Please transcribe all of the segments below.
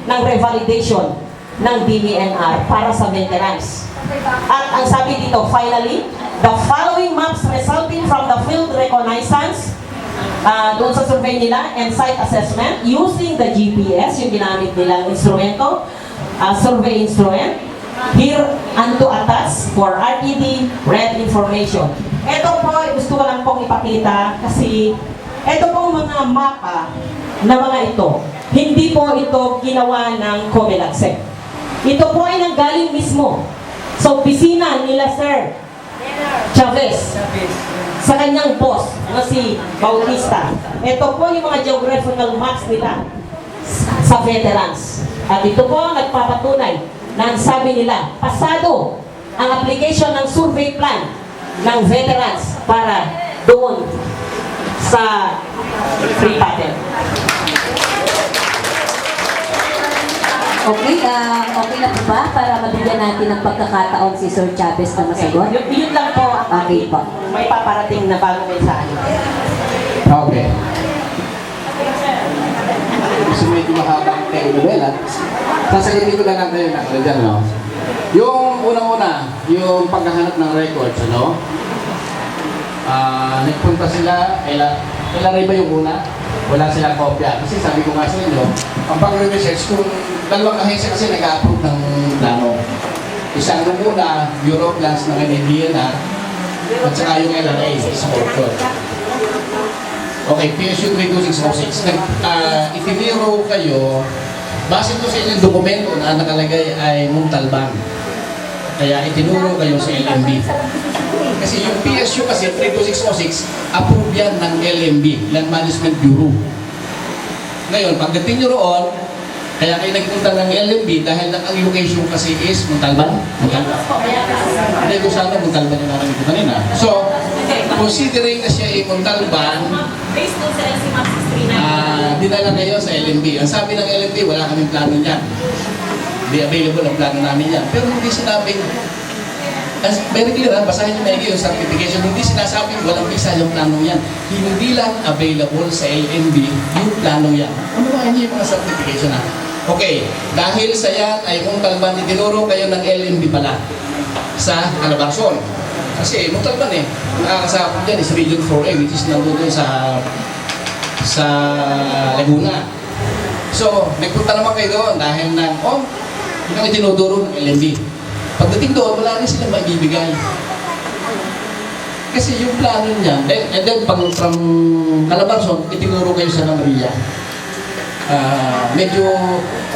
ng revalidation ng DBNR para sa veterans. At ang sabi dito, finally, the following maps resulting from the field reconnaissance doon sa survey nila and site assessment using the GPS, yung ginamit nilang instrumento, survey instrument, here unto attach for RTD red information. Ito po, gusto ko lang pong ipakita kasi ito pong mga mapa na mga ito, hindi po ito ginawa ng COMELAC. Ito po ay nanggaling mismo sa opisina nila Sir Chavez sa kanyang boss na si Bautista. Ito po yung mga geographical maps nila sa veterans. At ito po nagpapatunay na ang sabi nila, pasado ang application ng survey plan ng veterans para doon sa free pattern. Okay, okay na po ba para mabigyan natin ng pagkakataon si Sir Chavez na masagot? Yun lang po. Okay po. May paparating na bagong mensahe. Okay. Kasi medyo mahabang novela. Sasagutin ko na lang kayo na dyan, no? Yung unang-una, yung paghahanap ng records, ano? Nagpunta sila, kailan rin ba yung una? Wala silang kopya. Kasi sabi ko nga sa inyo, ang pag-research, kung dalawang ahensya kasi nag-approve ng plano. Isang nung una, Bureau of Lands ng DNR, at saka yung LRA, isang order. Okay, PSU 32606. Itiniro kayo, base ito sa inyong dokumento na nakalagay ay Muntalban. Kaya itinuro kayo sa LMB. Kasi yung PSU kasi 32606, approve yan ng LMB, Land Management Bureau. Ngayon, pagdating nyo roon, kaya kayo nagpunta ng LMB dahil ang location kasi is Muntalban. Hindi ko sana Muntalban yung namin ito kanina. So, considering na siya ay Muntalban, Based on sa LC Max 639. dinala kayo sa LMB. Ang sabi ng LMB, wala kaming plano niyan. Hindi available ang plano namin yan. Pero hindi sinabing, very clear, basahin niyo maigi yung certification, hindi sinasabing walang visa yung plano yan. Hindi lang available sa LMB yung plano yan. Ano ba niyo yung mga certification na? Okay, dahil sa yan ay Muntalban, itinuro kayo ng LMB pala sa Calabarzon. Kasi Muntalban nakakasapot dyan is Region 4A, which is nandun sa Laguna. So, nagpunta naman kayo doon dahil yun ang itinuturo ng LMB. Pagdating doon, wala rin silang maibibigay. Kasi yung plano niya, and then from Calabarzon, itinuro kayo sa Maria. Medyo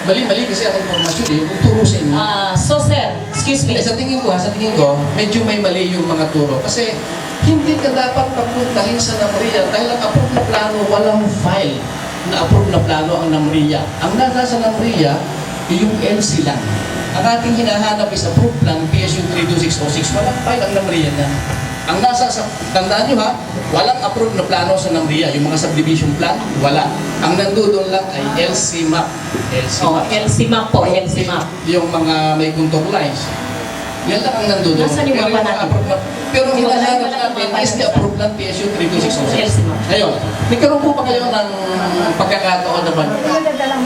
mali-mali kasi ang informasyon yung turo sa inyo. So sir, excuse me. Sa tingin ko, medyo may mali yung mga turo. Kasi hindi ka dapat papuntahin sa Maria dahil ang approve na plano, walang file na approve na plano ang Namria. Ang nasa sa Namria, yung LC lang. Ang ating hinahanap is approved plan, PSU 32606, walang file ang Namria na. Ang nasa, tandaan nyo ha, walang approved na plano sa Namria. Yung mga subdivision plan, wala. Ang nandoon lang ay LC map. LC map po, LC map. Yung mga may contour lines. Yan lang ang nandoon. Nasaan yung mapa natin? Pero hinahanap natin is the approved plan PSU 32606. Ngayon, nagkaroon po pa kayo ng pagkakataon naman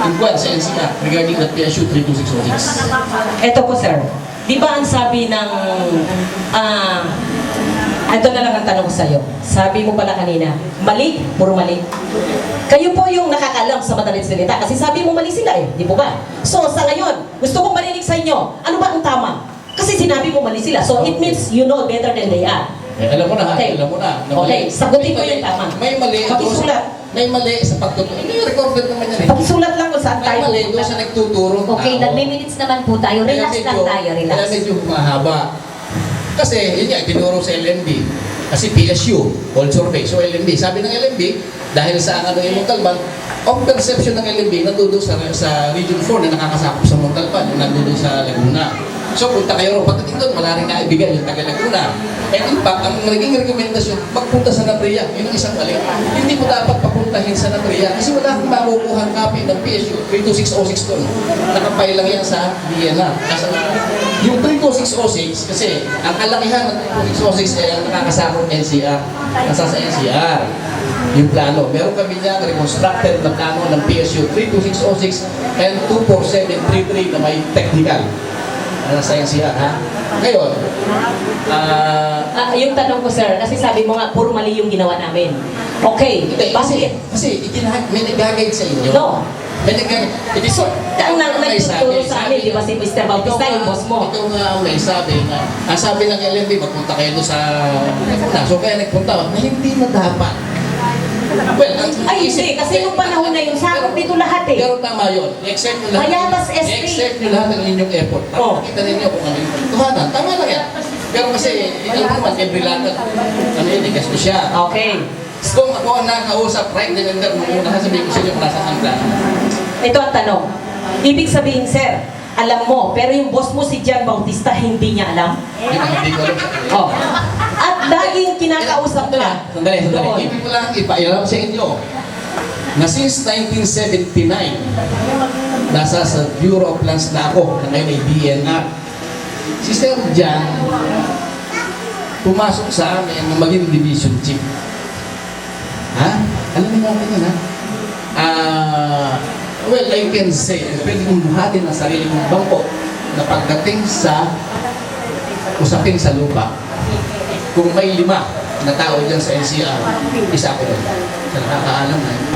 tungkol sa NCR regarding that PSU 32606. Ito po sir, di ba ang sabi ng ito na lang ang tanong ko sa'yo. Sabi mo pala kanina, mali, puro mali. Kayo po yung nakakalam sa madaling salita kasi sabi mo mali sila di po ba? So sa ngayon, gusto kong marinig sa inyo, ano ba ang tama? Kasi sinabi mo mali sila, so it means you know better than they are. Alam mo na ha, Okay. alam mo na. Okay, sagutin ko yung tama. May mali. Pakisulat. May mali sa pagtuturo. Hindi, recorded naman yan Pakisulat lang kung saan May tayo mali doon pupunta. sa nagtuturo ng Okay, tao. nagme-minutes naman po tayo. Relax lang tayo, relax. Kaya medyo mahaba. Kasi, yun nga, tinuro sa LMB. Kasi PSU, all survey. So LMB, sabi ng LMB, dahil sa yung Muntalban, ang perception ng LMB nandoon sa Region 4 na nakakasakop sa Muntalban, yung nandoon sa Laguna. So punta kayo rin, pagdating doon, wala rin naibigay yung taga Laguna. And in fact, ang naging rekomendasyon, magpunta sa Namria. Yun ang isang mali. Hindi mo dapat papuntahin sa Namria kasi wala kang makukuhang copy ng PSU 32606 doon. Nakapay lang yan sa DNR. Yung 32606, kasi ang kalakihan ng 32606 ay ang nakakasakop NCR. Nasa sa NCR. yung plano. Meron kami niyan reconstructed na plano ng PSU 32606 and 24733 na may technical. Nasa NCR, ha? Ngayon, Yung tanong ko, sir, kasi sabi mo nga, puro mali yung ginawa namin. Okay, hindi, bakit? kasi may nag-guide sa inyo. No. May nag-guide. Hindi, so, Ang nagtuturo sa amin, di ba si Mr. Bautista, yung boss mo? Ikaw nga ang may sabi na, ang sabi ng LMB, magpunta kayo doon sa nagpunta. So kaya nagpunta ako, na hindi na dapat. Well, Ay, hindi, kasi nung panahon na yun, sakot dito lahat eh. Pero tama yun. I-accept nyo lahat. Mayatas SP. I-accept nyo lahat ng inyong effort. Para Oh. makita ninyo kung ano yung katotohanan. Tama lang yan. Pero kasi, ikaw naman, every lahat, ano yun, gasto siya. Okay. Kung ako ang nakausap, right then and there, nung una, sabihin ko sa inyo kung nasa ang plano. Ito ang tanong. Ibig sabihin, sir, alam mo, pero yung boss mo si John Bautista, hindi niya alam? Hindi ko alam. Oh. At laging kinakausap ka. Sandali. doon. Ibig ko lang ipailam sa inyo na since 1979, nasa sa Bureau of Lands na ako, na ngayon ay DNR. Si Sir Jan, pumasok sa amin na maging division chief. Ha? Alam niyo natin yun, ha? Well, I can say, pwede kong buhatin ang sarili kong bangko na pagdating sa usapin sa lupa, kung may 5 na tao dyan sa NCR, isa ako doon. Sa nakakaalam na yun.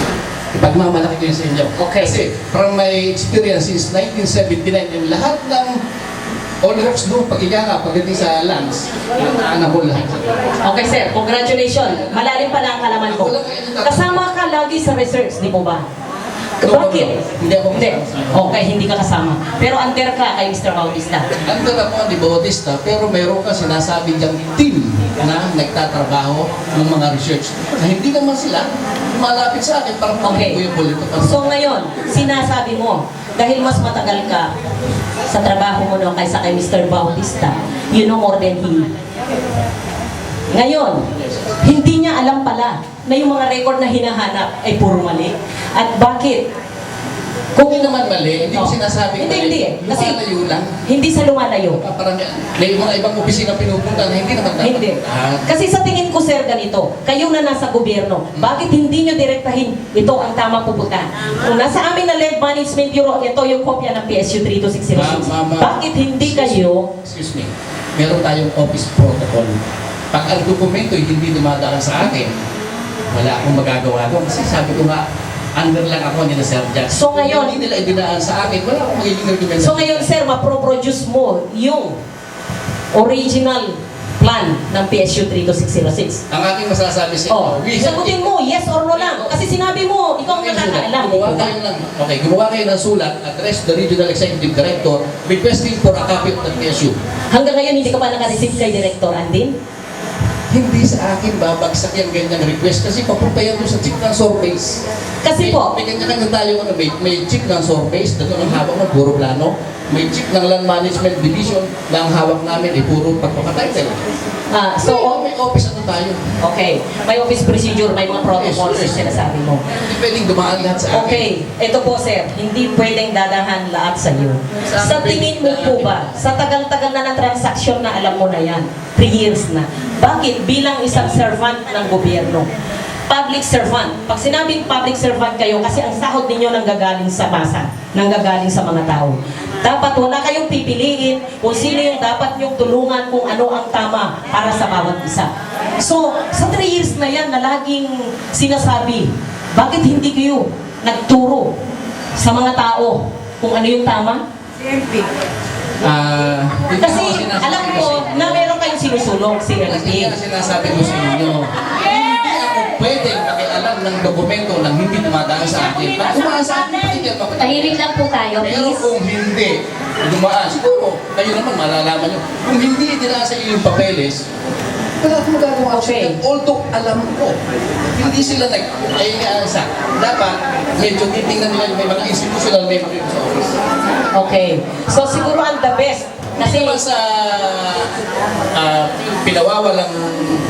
Ipagmamalaki ko yun sa inyo. Okay. Kasi from my experience since 1979, yung lahat ng all works doon, pag-iganga, pagdating sa lands, naanak ko lahat. Okay, sir. Congratulations. Malalim pala ang kalaman ko. Kasama ka lagi sa research, di po ba? Bakit? Hindi ako Hindi. Okay, hindi ka kasama. Pero under ka kay Mr. Bautista. Nandun ako ni Bautista, pero mayroon ka sinasabi diyang team na nagtatrabaho ng mga research. Na hindi naman sila malapit sa akin para Okay. ko yung bulito. So ngayon, sinasabi mo, dahil mas matagal ka sa trabaho mo no, kaysa kay Mr. Bautista, you know more than he. Ngayon, hindi niya alam pala na yung mga record na hinahanap ay puro mali. At bakit? Kung hindi naman mali, hindi ko Oh. sinasabi Hindi. Kasi lumalayo lang. hindi sa lumalayo. Parang may mga ibang opisina pinupunta na hindi naman dapat. Hindi. Ah, Kasi sa tingin ko, sir, ganito, kayo na nasa gobyerno, bakit hindi nyo direktahin ito ang tamang pupuntahan? Kung nasa amin na Lead Management Bureau, ito yung kopya ng PSU 32606. Ma'am. Bakit hindi kayo? Excuse me. Meron tayong office protocol. Pag ang dokumento ay hindi dumadaan sa akin, wala akong magagawa doon. Kasi sabi ko nga, under lang ako ni Sir Jack. So ngayon- Kung hindi nila idinaan sa akin, wala akong magiging recommendation. So ngayon, sir, maproproduce mo yung original plan ng PSU 32606. Ang aking masasabi sa Oh, inyo, we have sagutin mo, yes or no lang. Kasi sinabi mo, ikaw ang nakakaalam. Gumawa kayo ng, gumawa kayo ng sulat, address the Regional Executive Director, requesting for a copy of the PSU. Hanggang ngayon, hindi ka pa naka-receive kay Director Andin? Hindi sa akin babagsak yung ganyang request kasi papunta yan doon sa chief ng surveys. Kasi po, May kanya-kanya tayo, may chief ng surveys, doon ang hawak ng puro plano. May chief ng land management division na ang hawak namin ay puro pagpapatitle. so, May office ano tayo. okay, may office procedure, may mga protocols Yes, yes. na sinasabi mo. Hindi pwedeng dumaan lahat sa akin. Okay, ito po sir, hindi pwedeng dadahan lahat sa iyo. Sa tingin mo po ba, sa tagal-tagal na ng transaksyon na alam mo na yan, 3 years na, bakit bilang isang servant ng gobyerno, public servant, pag sinabing public servant kayo, kasi ang sahod ninyo nanggagaling sa masa, nanggagaling sa mga tao. Dapat wala kayong pipiliin kung sino yung dapat nyong tulungan kung ano ang tama para sa bawat isa. So, sa 3 years na yan na laging sinasabi, bakit hindi kayo nagturo sa mga tao kung ano yung tama? Hindi Kasi ako sinasabi alam ko na meron kayong sinusulong si Kasi LP. yan ang sinasabi ko sa inyo. Hindi ako pwedeng makialam ng dokumento nang hindi dumadaan sa akin. Pag dumaan sa akin, pakinggan mo. Tahimik lang po tayo, Pero please. kung hindi dumaan, siguro, kayo naman malalaman nyo. Kung hindi dinaan sa iyo yung papeles, wala akong magagawa sa Okay. inyo. Although alam ko, hindi sila nag-aasa. Dapat, medyo titingnan nila yung may mga institutional member dito sa office. Okay. So siguro ang the best. Kasi Kasi naman sa pinawawalang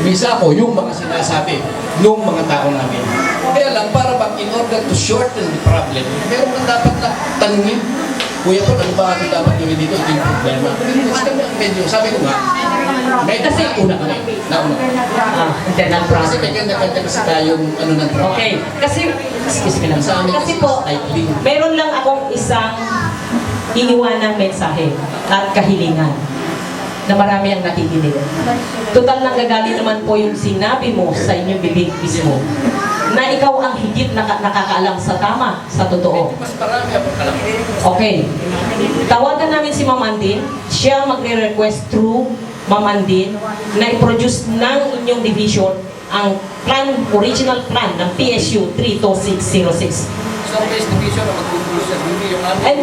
visa ko, yung mga sinasabi nung mga tao namin. Kaya lang, para bang in order to shorten the problem, meron kang dapat na tanungin Kuya po, ano ba ating dapat gawin dito? Ito yung problema. Kasi kami ang medyo, sabi ko nga, medyo nauna kami. Nauna. Internal Kasi process. may ganda-ganda kasi tayong ano ng trabaho. Okay, kasi, excuse me lang. Sa amin Kasi po, cycling. meron lang akong isang iniwanang mensahe at kahilingan na marami ang nakikinig. Total nang gagaling naman po yung sinabi mo sa inyong bibig mismo na ikaw ang higit nakakaalam sa tama, sa totoo. Mas marami ako alam. Okay. Tawagan namin si Ma'am Andin. Siya magre-request through Ma'am Andin na i-produce ng inyong division ang plan, original plan ng PSU 32606. So, base division na magtutulong sa duty yung And,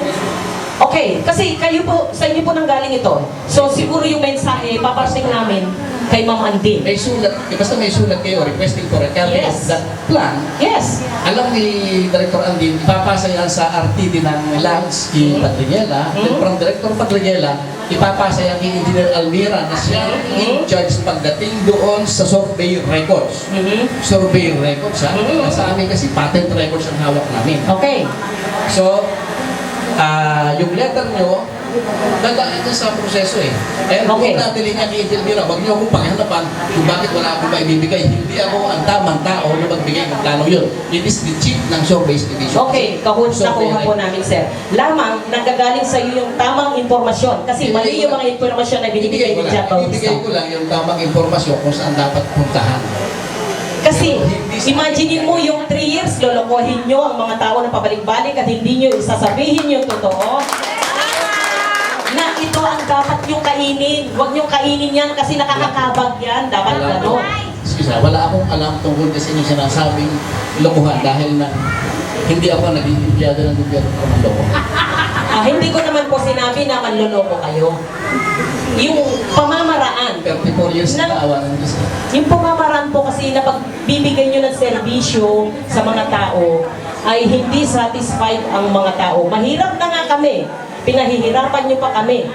okay, kasi kayo po, sa inyo po nang galing ito. So siguro yung mensahe, paparating namin kay Ma'am Andin. may sulat, basta may sulat kayo requesting for a copy of Yes. that plan. Yes. Alam ni Director Andin, ipapasa yan sa RTD ng Lands kay Padriguela. Then from Director Padriguela, ipapasa yan kay Engineer Almira na siya in charge pagdating doon sa survey records. Survey records, ha? Sa amin kasi patent records ang hawak namin. Okay. So, yung letter nyo, dadaan niya sa proseso eh. Kaya Okay. kung natin niya kay Engineer, wag niyo akong paghanapan kung bakit wala akong maibibigay. Hindi ako ang tamang tao na magbigay ng plano yun. It is the chief ng Surveys Division. Okay, nakuha po namin, sir. Lamang, nanggagaling sa iyo yung tamang impormasyon. Kasi mali yung mga impormasyon na binibigay ni Jack Ibigay Bautista. ko lang yung tamang informasyon kung saan dapat puntahan. Kasi, imaginein mo yung 3 years, lolokohin nyo ang mga tao na pabalik-balik at hindi nyo isasabihin yung totoo. Na ito ang dapat yung kainin. Huwag nyo kainin yan kasi nakakakabag yan. Dapat gano'n. Excuse me, wala akong alam tungkol kasi yung sinasabing lokohan dahil na hindi ako naging empleyado ng gobyerno ng loko. Hindi ko naman po sinabi na manloloko kayo. Yung pamamaraan, 34 years na awa ng Diyos. yung pamamaraan po kasi na pagbibigay nyo ng serbisyo sa mga tao ay hindi satisfied ang mga tao. Mahirap na nga kami. Pinahihirapan nyo pa kami.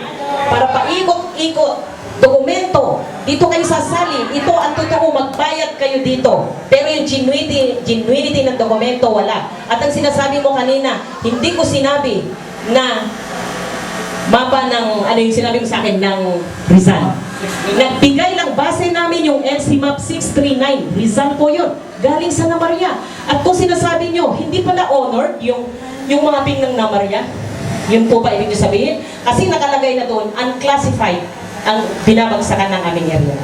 Para paikot-ikot, dokumento, dito kayo sasalin, ito ang totoo, magbayad kayo dito. Pero yung genuinity ng dokumento, wala. At ang sinasabi mo kanina, hindi ko sinabi na mapa ng, ano yung sinabi mo sa akin, ng Rizal. Nagbigay lang base namin yung LC Map 639. Rizal po yun. Galing sa Namaria. At kung sinasabi nyo, hindi pala honored yung mga ping ng Namaria. Yun po ba ibig sabihin? Kasi nakalagay na doon, unclassified ang binabagsakan ng aming area.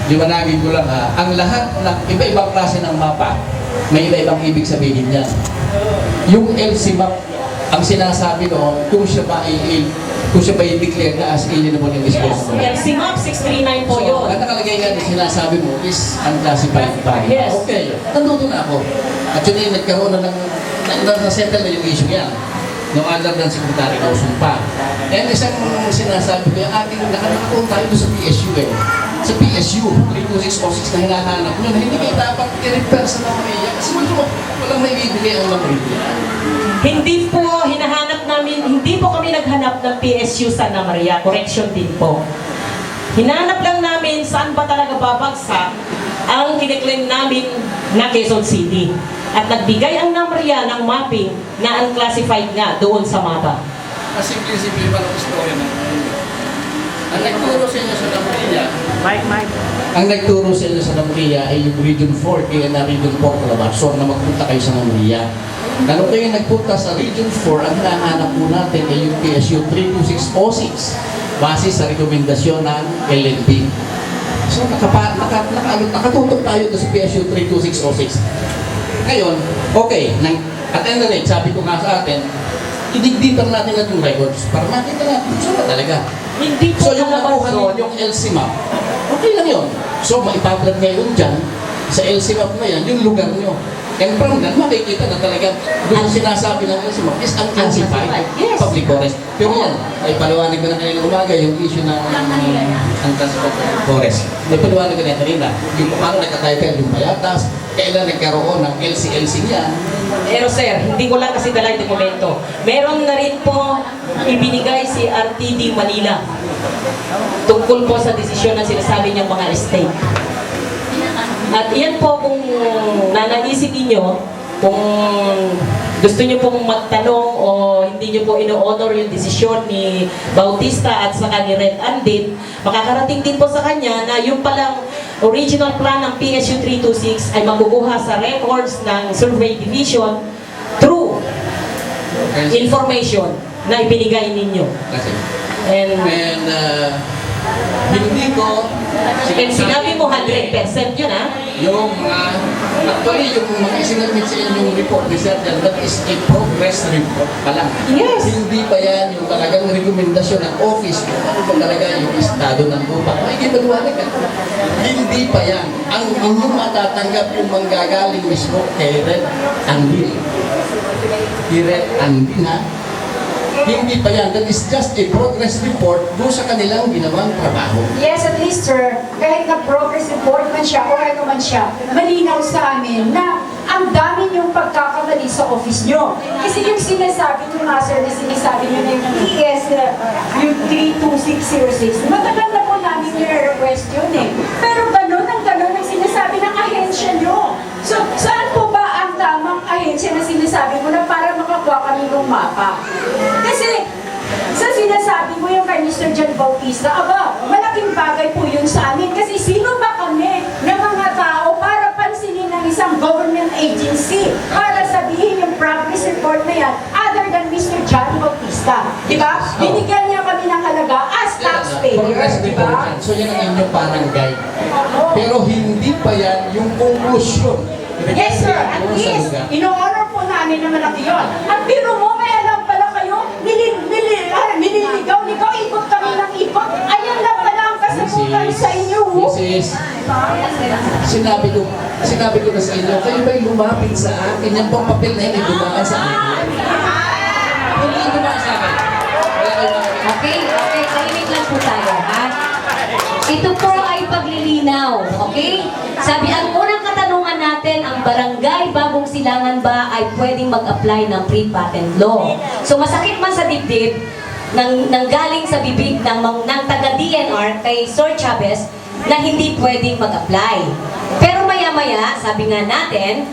Liwanagin ko lang ha, ang lahat ng iba-ibang klase ng mapa, may iba-ibang ibig sabihin yan. Yung LC map, ang sinasabi doon, kung siya ba i-declare na as alienable and Yes, disposable. LC Map 639 po So, yun. ang nakalagay nga doon, sinasabi mo is unclassified by. Yes. Okay, nandoon na ako. Actually, nagkaroon na na-settle na yung issue yan. No other than Secretary Dawson pa. And isang sinasabi ko, yung ating nakakataon tayo doon sa PSU eh. Sa PSU, 32606 na hinahanap nyo, na hindi kayo dapat i-refer sa Namaria kasi walang may bibigay ang Namaria. Hindi po hinahanap namin, hindi po kami naghanap ng PSU sa Namaria. Correction din po. Hinahanap lang namin saan ba talaga babagsak ang kiniklaim namin na Quezon City. At nagbigay ang Namaria ng mapping na unclassified nga doon sa mapa. Simple pa ng istorya na. Ang nagturo sa inyo sa Namaria, ang nagturo sa inyo sa Namaria ay yung Region 4, kaya na Region 4 Calabarzon na magpunta kayo sa Namaria. Nung kayo nagpunta sa Region 4, ang hinahanap po natin ay yung PSU 32606 base sa rekomendasyon ng LNP. So nakatutok tayo doon sa PSU 32606. Ngayon, okay, at end of the day, sabi ko nga sa atin, idigditan natin at yung records para makita natin kung saan ba talaga. Hindi po So yung nakuha Calabarzon. nyo, yung LC map, okay lang yun. So maipaplot ngayon dyan, sa LC map na yan, yung lugar nyo. And from that, makikita na talaga doon ang sinasabi ng LC map is unclassified Yes. public forest. Pero yan, ay paliwanag ko na kanina umaga yung issue ng unclassified forest. May paliwanag ko na kanina, yung paano nagkatitle yung payatas, kailan nagkaroon ng LC niya. Pero sir, hindi ko lang kasi dala yung dokumento. Meron na rin po ibinigay si RTD Manila tungkol po sa desisyon na sinasabi niyang mga estate. At iyan po kung nanaisip ninyo, kung gusto niyo pong magtanong o hindi niyo po ino-honor yung desisyon ni Bautista at saka ni Red Andin, makakarating din po sa kanya na yung palang original plan ng PSU 326 ay makukuha sa records ng Survey Division through information na ibinigay ninyo. Kasi, And hindi ko sinabi mo 100% yun, ha? yung actually yung mga sinabit sa inyong report ni Sir Jan, that is a progress report pa lang. Yes. Hindi pa yan yung talagang rekomendasyon ng office kung ano ba talaga yung estado ng lupa. Ay, di ba luwanag ka? Hindi pa yan. Ang inyong matatanggap yung manggagaling mismo kay Red Andin. Kay Red Andin, ha? Hindi pa yan. That is just a progress report doon sa kanilang ginawang trabaho. Yes, at least sir, kahit na progress report man siya o ano man siya, malinaw sa amin na ang dami niyong pagkakamali sa office niyo. Kasi yung sinasabi niyo nga sir, na sinasabi niyo na yung PS, yung 32606, matagal na po namin nire-request yun eh. Pero ganun ang sinasabi ng ahensya niyo. So, saan po ba ang tamang ahensya na sinasabi mo na para makakuha kami ng mapa? Kasi, sa sinasabi mo yung kay Mr. John Bautista, aba, malaking bagay po yun sa amin. Kasi sino ba kami na mga tao para pansinin ng isang government agency para sabihin yung progress report na yan other than Mr. John Bautista? Di ba? Binigyan niya kami ng halaga as taxpayer. Progress Di report ba? yan. So yan ang inyong parang guide. Pero hindi pa yan yung conclusion. Yes sir, at Doon sa least, lugar. ino-honor po namin na malaki yun. At biro mo, may alam pala kayo, nililigaw, ikot kami ng ikot. Ayan lang pala ang kasabutan sa inyo. Mrs. Sinabi ko na sa inyo, kayo ba'y lumapit sa akin? Yan pong papel na yun ay dumaan sa akin. Hindi dumaan sa akin. Wala kayo makakita. Okay, tahimik lang po tayo, ha? Ito po ay paglilinaw, okay? Sabi, ang unang katanungan natin, ang barangay Bagong Silangan ba ay pwedeng mag-apply ng pre-patent law? So masakit man sa dibdib, nanggaling sa bibig ng taga-DNR kay Sir Chavez na hindi pwedeng mag-apply. Pero maya-maya, sabi nga natin,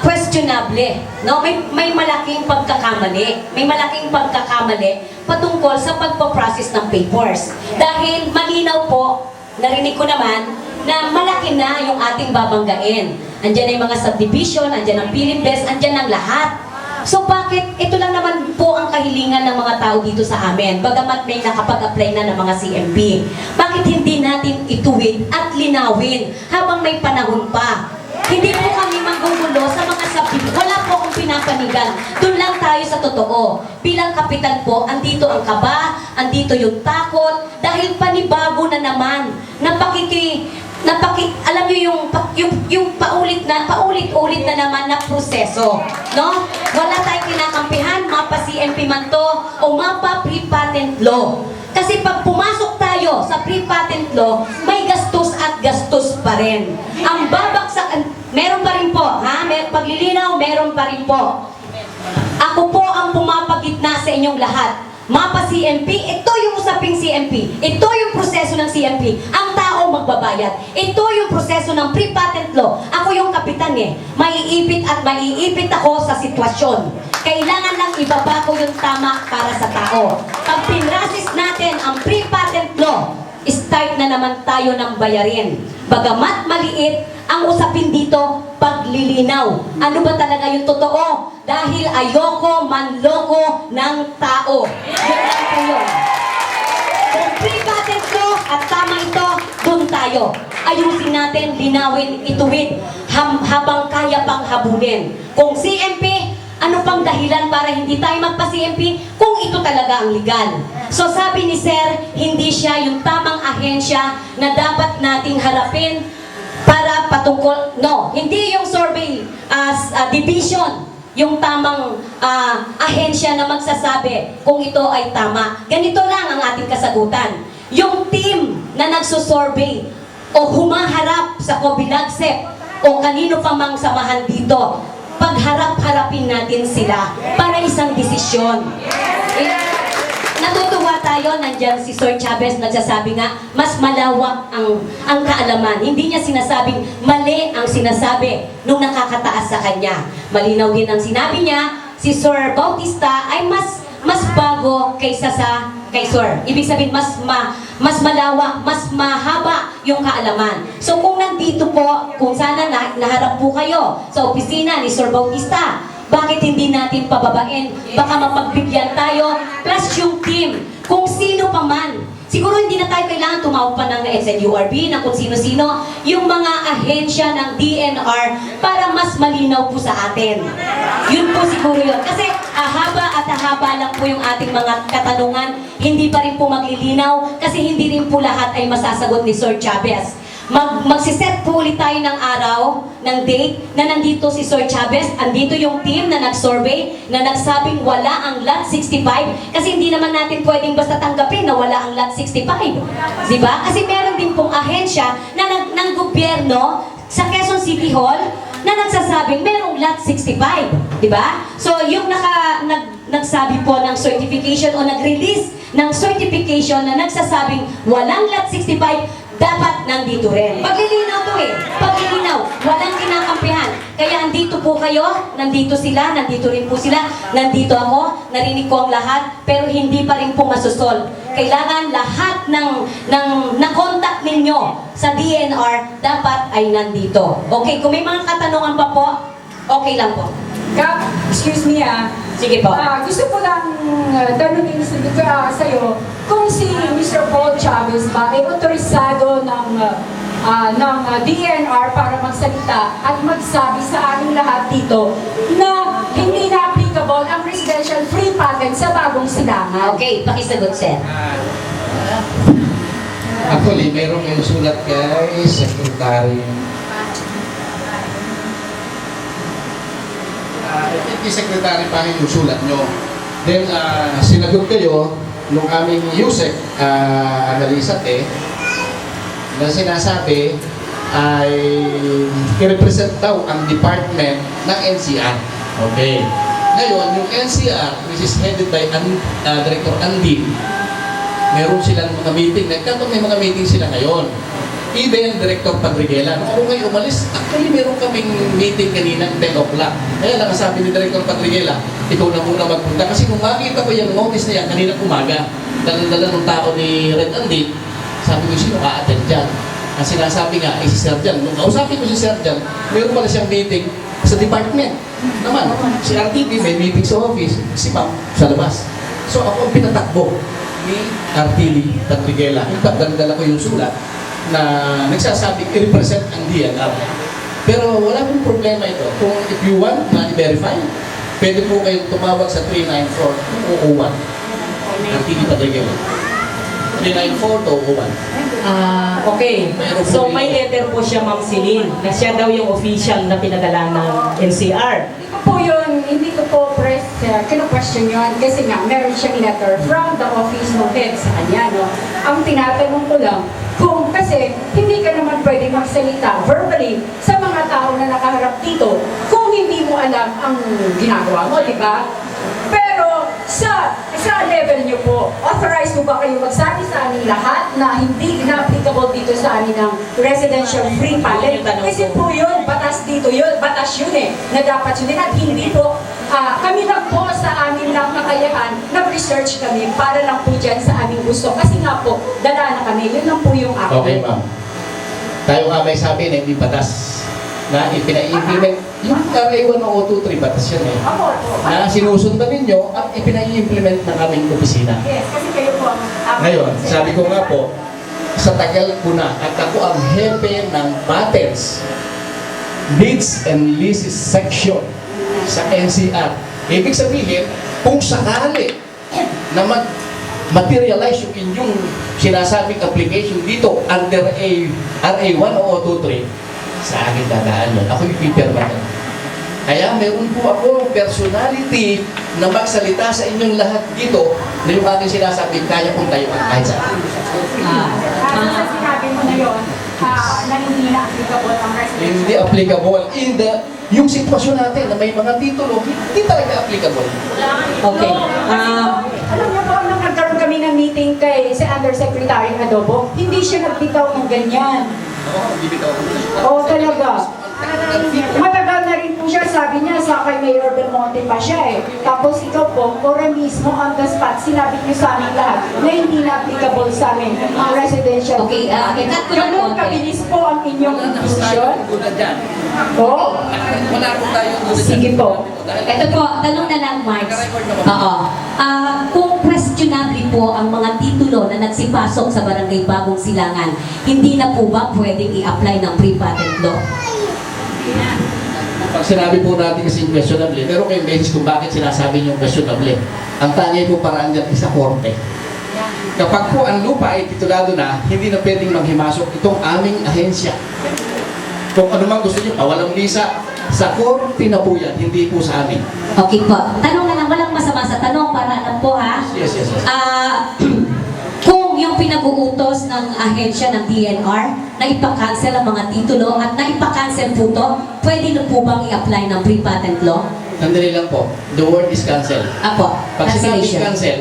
questionable, no? May malaking pagkakamali. May malaking pagkakamali patungkol sa pagpaprocess ng papers. Dahil malinaw po, narinig ko naman, na malaki na yung ating babanggain. Andyan na yung mga subdivision, andyan ang Philippines, andyan ang lahat. So bakit ito lang naman po ang kahilingan ng mga tao dito sa amin, bagamat may nakapag-apply na ng mga CMP. Bakit hindi natin ituwid at linawin habang may panahon pa? Hindi po kami manggugulo sa mga subdivision. Wala po akong pinapanigan. Doon lang tayo sa totoo. Bilang kapitan po, andito ang kaba, andito yung takot, dahil panibago na naman. Alam niyo yung paulit-ulit na naman na proseso, no? Wala tayong kinakampihan, mapa CMP man to, o mapa pre-patent law. Kasi pag pumasok tayo sa pre-patent law, may gastos at gastos pa rin. Ang babagsak, meron pa rin po, ha? Paglilinaw, meron pa rin po. Ako po ang pumapagitna sa inyong lahat. Mapa CMP, ito yung usaping CMP. Ito yung proseso ng CMP. Ang tao magbabayad. Ito yung proseso ng pre-patent law. Ako yung kapitan eh. Maiipit at maiipit ako sa sitwasyon. Kailangan lang ibaba ko yung tama para sa tao. Pag pinrasis natin ang pre-patent law, start na naman tayo ng bayarin. Bagamat maliit, ang usapin dito, paglilinaw. Ano ba talaga yung totoo? Dahil ayoko manloko ng tao. Yun lang po yun. Kung pre-patent law at tama ito, dun tayo. Ayusin natin, linawin, ituwid, habang kaya pang habulin. Kung CMP, ano pang dahilan para hindi tayo magpa-CMP kung ito talaga ang legal? So sabi ni Sir, hindi siya yung tamang ahensya na dapat nating harapin para patungkol, no, hindi yung survey division yung tamang ahensya na magsasabi kung ito ay tama. Ganito lang ang ating kasagutan. Yung team na nagsusurvey o humaharap sa Cobilagsep o kanino pa mang samahan dito, pagharap-harapin natin sila para isang desisyon. Natutuwa tayo, nandyan si Sir Chavez nagsasabi nga, mas malawak ang kaalaman. Hindi niya sinasabing mali ang sinasabi nung nakakataas sa kanya. Malinaw din ang sinabi niya, si Sir Bautista ay mas bago kaysa kay Sir. Ibig sabihin, mas malawak, mas mahaba yung kaalaman. So kung nandito po, kung sana naharap po kayo sa opisina ni Sir Bautista, bakit hindi natin pababain? Baka mapagbigyan tayo, plus yung team, kung sino pa man. Siguro hindi na tayo kailangan tumawag pa ng SNURB, ng kung sino-sino, yung mga ahensya ng DNR para mas malinaw po sa atin. Yun po siguro yun. Kasi haba lang po yung ating mga katanungan, hindi pa rin po maglilinaw kasi hindi rin po lahat ay masasagot ni Sir Chavez. Magsiset po ulit tayo ng araw, ng date, na nandito si Sir Chavez, andito yung team na nag-survey, na nagsabing wala ang Lot 65, kasi hindi naman natin pwedeng basta tanggapin na wala ang Lot 65. Diba? Kasi meron din pong ahensya na ng gobyerno sa Quezon City Hall na nagsasabing merong Lot 65. Diba? So, yung nagsabi po ng certification o nag-release ng certification na nagsasabing walang Lot 65, dapat nandito rin. Paglilinaw to eh. Paglilinaw. Walang kinakampihan. Kaya andito po kayo, nandito sila, nandito rin po sila, nandito ako, narinig ko ang lahat, pero hindi pa rin po masusol. Kailangan lahat ng contact ninyo sa DNR dapat ay nandito. Okay, kung may mga katanungan pa po, okay lang po. Kap, excuse me Sige po. gusto ko lang tanungin sa'yo kung si Mr. Paul Chavez ba ay otorisado ng DNR para magsalita at magsabi sa aming lahat dito na hindi na applicable ang residential free patent sa bagong silangan. Okay, pakisagot, sir. Actually, mayroong yung sulat kay Secretary. Hindi Secretary pa yung sulat nyo. Then, sinagot kayo nung aming USEC analisa na sinasabi ay i-represent daw ang department ng NCR. Okay. Ngayon, yung NCR, which is headed by Director Andy, meron silang mga meeting. Nagkataon may mga meeting sila ngayon. Even Director Padriguela, nung ako ngayon umalis, actually meron kaming meeting kanina 10 o'clock. Kaya lang sabi ni Director Padriguela, ikaw na muna magpunta. Kasi nung makita ko yung notice na yan, kanina umaga, dala-dala ng tao ni Red Andy, sabi ko, sino ka-attend dyan? Ang sinasabi nga, ay si Sergeant. Nung kausapin ko si Sergeant, meron pala siyang meeting sa department. Naman, si RTP may meeting sa office, si Ma'am sa labas. So ako ang pinatakbo ni RTP Padriguela. In fact, dala ko yung sulat na nagsasabi i-represent ang DNR. Pero wala pong problema ito. Kung if you want na i-verify, pwede po kayong tumawag sa 394-201. RTP Padriguela. 394-201. Okay. So may letter po siya, Ma'am Celine, na siya daw yung official na pinadala ng NCR. Hindi ko po kino-question yun kasi nga meron siyang letter from the office ng head sa kanya, no? Ang tinatanong ko lang, kung kasi hindi ka naman pwede magsalita verbally sa mga tao na nakaharap dito kung hindi mo alam ang ginagawa mo, di ba? Pero sa level niyo po, authorized mo ba kayo magsabi sa amin lahat na hindi na-applicable dito sa amin ng residential free patent? Kasi po yun, batas dito yun, batas yun na dapat yun at hindi po, kami lang po sa amin lang kakayahan, nag-research kami para lang po dyan sa aming gusto. Kasi nga po, dala na kami, yun lang po yung akin. Okay, ma'am. Tayo nga may sabi na hindi batas na ipina-implement. Yung RA 1023, batas yan Ako. na sinusundan ninyo at ipina-implement ng aming opisina. Yes, kasi kayo po ang... Ngayon, sabi ko nga po, sa tagal ko na at ako ang hepe ng patents, needs and leases section sa NCR. Ibig sabihin, kung sakali na materialize yung inyong sinasabing application dito under RA 1023, sa akin dadaan yun. Ako yung pipirma yun. Kaya meron po ako personality na magsalita sa inyong lahat dito na yung aking sinasabi, kaya kong tayo ang kahit saan. Sa sinabi mo na yun, na hindi na applicable ang residential. Hindi applicable. Yung sitwasyon natin na may mga titulo, hindi talaga applicable. Okay. Alam niyo po, nung nagkaroon kami ng meeting kay si Undersecretary Adobo, hindi siya nagbitaw ng ganyan. Ako, bibitaw ko. Oo, talaga. Matagal na rin po siya siya, sabi niya, sa kay Mayor Belmonte pa siya eh. Tapos ikaw po, Cora mismo on the spot, sinabi niyo sa amin lahat na hindi na applicable sa amin ang residential. Okay, ikat ko lang Ganun konti. kabilis po ang inyong desisyon? Gulat dyan. Oo. Wala po tayong gulat dyan. Sige po. Ito po, tanong na lang, Marks. Oo. Kung questionable po ang mga titulo na nagsipasok sa Barangay Bagong Silangan, hindi na po ba pwedeng i-apply ng pre-patent law? Pag sinabi po natin kasi questionable, pero kayong beses kung bakit sinasabi niyo questionable, ang tangi po paraan dyan is sa korte. Kapag po ang lupa ay titulado na, hindi na pwedeng manghimasok itong aming ahensya. Kung ano man gusto niyo, walang visa, sa korte na po yan, hindi po sa amin. Okay po. Tanong na lang, walang masama sa tanong para alam po ha. Yes, yes, yes. Kung yung pinag-uutos ng ahensya ng DNR na ipakancel ang mga titulo at na ipakancel po to, pwede na po bang i-apply ng pre-patent law? Sandali lang po. The word is cancel. Apo, Pag sinabing cancellation. cancel,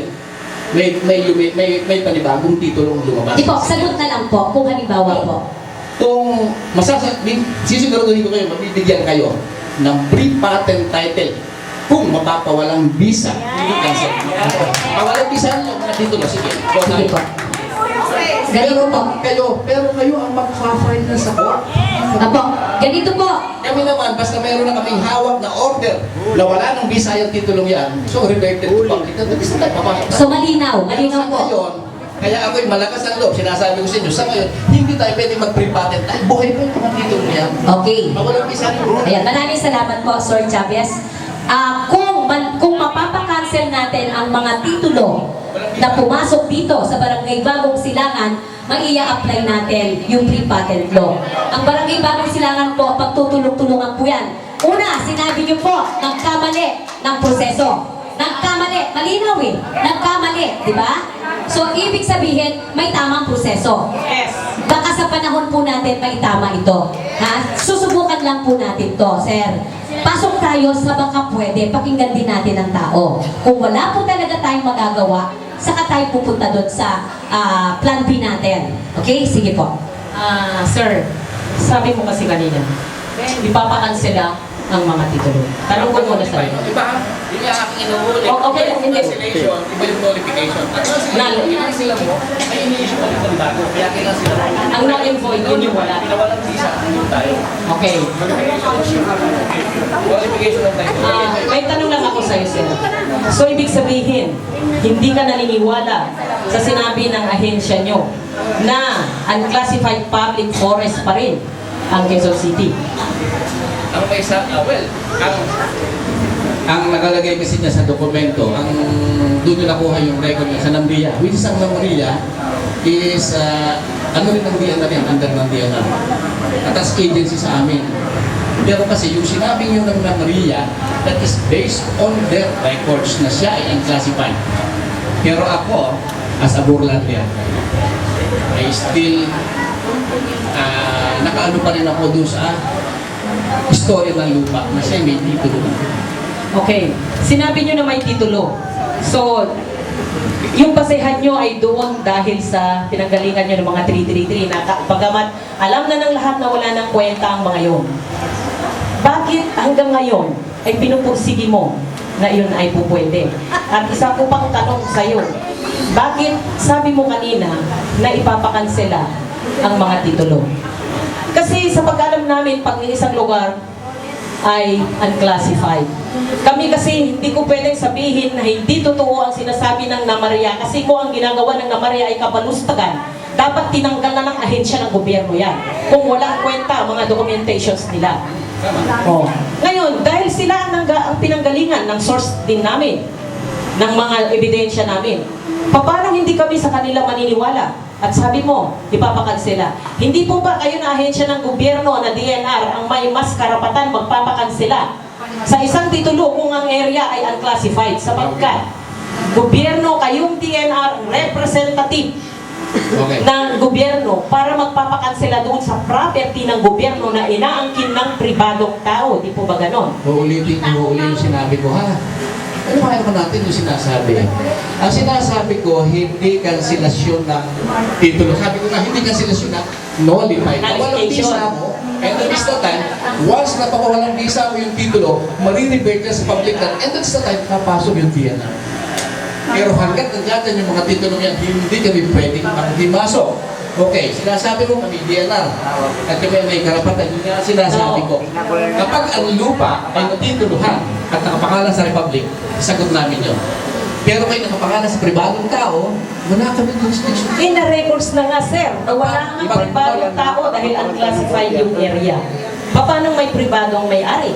may panibagong titulong lumabas. Di po, sagot na lang po kung halimbawa po. Kung sisiguraduhin ko kayo, mabibigyan kayo ng pre-patent title kung mapapawalang visa. Hindi cancel. Pawalang visa niyo na titulo. Sige. Go Sige tayo. po. Ganito po. Pero kayo ang mag-file na sa court. Apo, ganito po. Kami naman, basta meron na kaming hawak na order na wala ng visa yung titulong yan, so reverted to public. Gusto tayo papasok. So malinaw, malinaw Sa po. ngayon, kaya ako'y malakas ang loob. Sinasabi ko sa inyo, sa ngayon, hindi tayo pwede mag-pre-patent. Ay, buhay pa yung mga titulong yan. Okay. Mawalang visa rin. Ayan, maraming salamat po, Sir Chavez. Kung mapapakancel natin ang mga titulo na pumasok dito sa Barangay Bagong Silangan, mag-i-apply natin yung pre-patent law. Ang Barangay Bagong Silangan po, pagtutulong-tulungan po yan. Una, sinabi niyo po, nagkamali ng proseso. Nagkamali, malinaw eh. Nagkamali, di ba? So, ibig sabihin, may tamang proseso. Yes. Baka sa panahon po natin may tama ito. Ha? Susubukan lang po natin to, sir. Pasok tayo sa baka pwede, pakinggan din natin ang tao. Kung wala po talaga tayong magagawa, saka tayo pupunta doon sa plan B natin. Okay? Sige po. Sir, sabi mo kasi kanina, ipapakansela ang mga titulo. Tanong ko muna sa'yo. Iba, yung aking inuulit. Okay, hindi. Cancellation, iba yung nullification. Sila mo, may ini-issue ka ng bago. Kaya kailangan sila mo. Ang null and void, yun yung wala. Pinawalang visa, yun tayo. Okay. Nullification ng tayo. May tanong lang ako sa'yo, sir. So, ibig sabihin, hindi ka naniniwala sa sinabi ng ahensya nyo na unclassified public forest pa rin ang Quezon City. Ang may sa, ang nakalagay kasi niya sa dokumento, ang doon yung nakuha yung record niya sa Nambia, which is ang Nambia is, ano rin ng DNR yan, under ng DNR. Atas agency sa amin. Pero kasi yung sinabi niyo ng Nambia, that is based on their records na siya ay unclassified. Pero ako, as a Burlander, I still, nakaano pa rin ako doon sa istorya ng lupa na siya may titulo. Okay. Sinabi nyo na may titulo. So, yung basehan nyo ay doon dahil sa pinanggalingan nyo ng mga 333 na pagamat alam na ng lahat na wala ng kwenta ang mga yun. Bakit hanggang ngayon ay pinupursigi mo na yun ay pupwede? At isa ko pang tanong sa'yo, bakit sabi mo kanina na ipapakansela ang mga titulo? Kasi sa pag-alam namin, pag isang lugar ay unclassified. Kami kasi hindi ko pwedeng sabihin na hindi totoo ang sinasabi ng Namaria kasi kung ang ginagawa ng Namaria ay kabalustagan, dapat tinanggal na ng ahensya ng gobyerno yan. Kung walang kwenta ang mga documentations nila. Oh. Ngayon, dahil sila ang pinanggalingan ng source din namin, ng mga ebidensya namin, paano hindi kami sa kanila maniniwala? At sabi mo, ipapakansela. Hindi po ba kayo na ahensya ng gobyerno na DNR ang may mas karapatan magpapakansela sa isang titulo kung ang area ay unclassified sapagkat gobyerno kayong DNR representative ng gobyerno para magpapakansela doon sa property ng gobyerno na inaangkin ng pribadong tao. Di po ba ganon? Uulitin yung sinabi ko, ha? Ano kaya ko natin yung sinasabi? Ang sinasabi ko, hindi kanselasyon ng titulo. Sabi ko na, hindi kanselasyon ng nullified. Walang visa mo, and then it's the time, once napakawalang visa mo yung titulo, marirevert ka sa public land, and that's the time, papasok yung DNR. Pero hanggat nandiyan yung mga titulo yan, hindi kami pwedeng manghimasok. Okay, sinasabi mo kami DNR, at kami may karapatan, yun nga sinasabi ko. Kapag ang lupa ay natituluhan at nakapangalan sa Republic, sagot namin yun. Pero kung nakapangalan sa pribadong tao, wala kami jurisdiction. In the records na nga, sir, na wala nga pribadong tao dahil unclassified yung area. Paano may pribadong may-ari?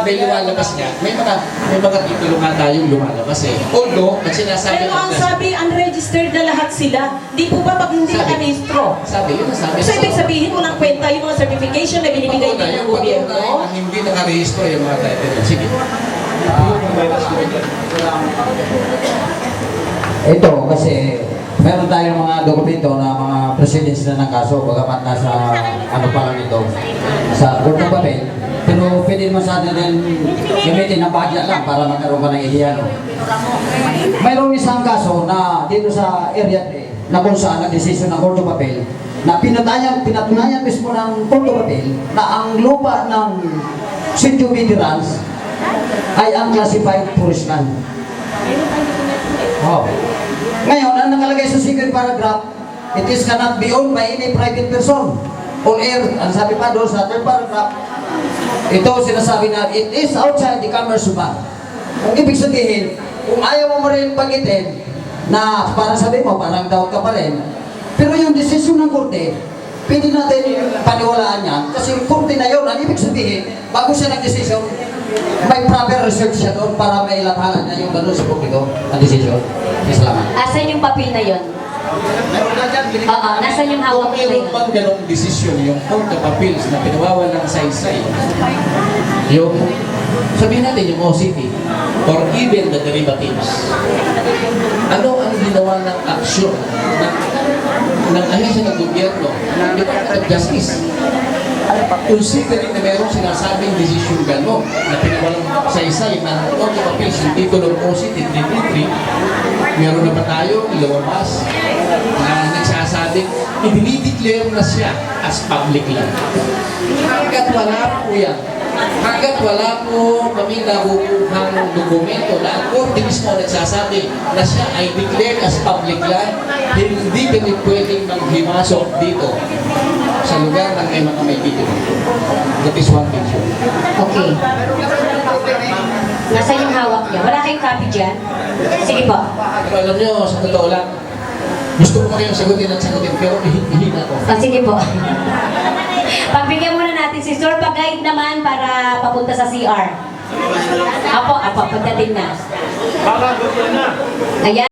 May lumalabas nga. May mga titulo nga tayong lumalabas eh. Although, at sinasabi Pero ang sabi, unregistered na lahat sila. Di po ba pag hindi nakarehistro? Sabi, yun ang sabi. So, ibig sabihin, walang kwenta yung mga certification na binibigay din ng gobyerno? Yung hindi nakarehistro yung mga title. Sige. Ito kasi meron tayong mga dokumento na mga presidents na ng kaso bagamat nasa ano pa lang ito sa court of papel, pero pwede naman sa atin din gamitin ng bagya lang para magkaroon ka ng ideya. No? Mayroong isang kaso na dito sa area 3 na kung saan nag-desisyon ng court of papel na pinatunayan mismo ng court of papel na ang lupa ng Sitio Veterans ay unclassified forest land. Oh. Ngayon, ang nakalagay sa secret paragraph, it is cannot be owned by any private person on air. Ang sabi pa doon sa third paragraph, ito sinasabi na it is outside the commerce ban. Kung ibig sabihin, kung ayaw mo rin bagitin na parang sabi mo, parang doubt ka pa rin, pero yung desisyon ng korte, pwede natin paniwalaan yan kasi korte na yun. Ang ibig sabihin, bago siya nag-desisyon, may proper research siya doon para may ilathalan niya yung gano'n sa publiko ang desisyon. Salamat. Asan yung papel na yon? Oo, nasan yung hawak Kung nila meron yun? bang ganong desisyon, yung Court of Appeals na pinawawan ng saysay, yung, sabihin natin yung OCT, or even the derivatives, ano ang ginawa ng aksyon ng ahensya ng gobyerno, ng Department of Justice? Considering na meron sinasabing desisyon gano'n na pinawalang saysay ng Court of Appeals yung titulo ng OCT 333, meron na ba tayo ilawabas na nagsasabing i-declare na siya as public land? Hanggat wala po yan, hanggat wala po kami nakukuhang dokumento na ang korte mismo nagsasabi na siya ay declared as public land, hindi kami pwedeng manghimasok dito sa lugar ng may titulo. That is one thing sure. Okay. Nasaan yung hawak niya? Wala kayong copy dyan? Sige po. Pero alam nyo, sa totoo lang, gusto ko kayong sagutin at sagutin, pero hihina ko. Sige po. Pagbigyan muna natin si Sir, pag-guide naman para papunta sa CR. Apo, punta din na. Ayan.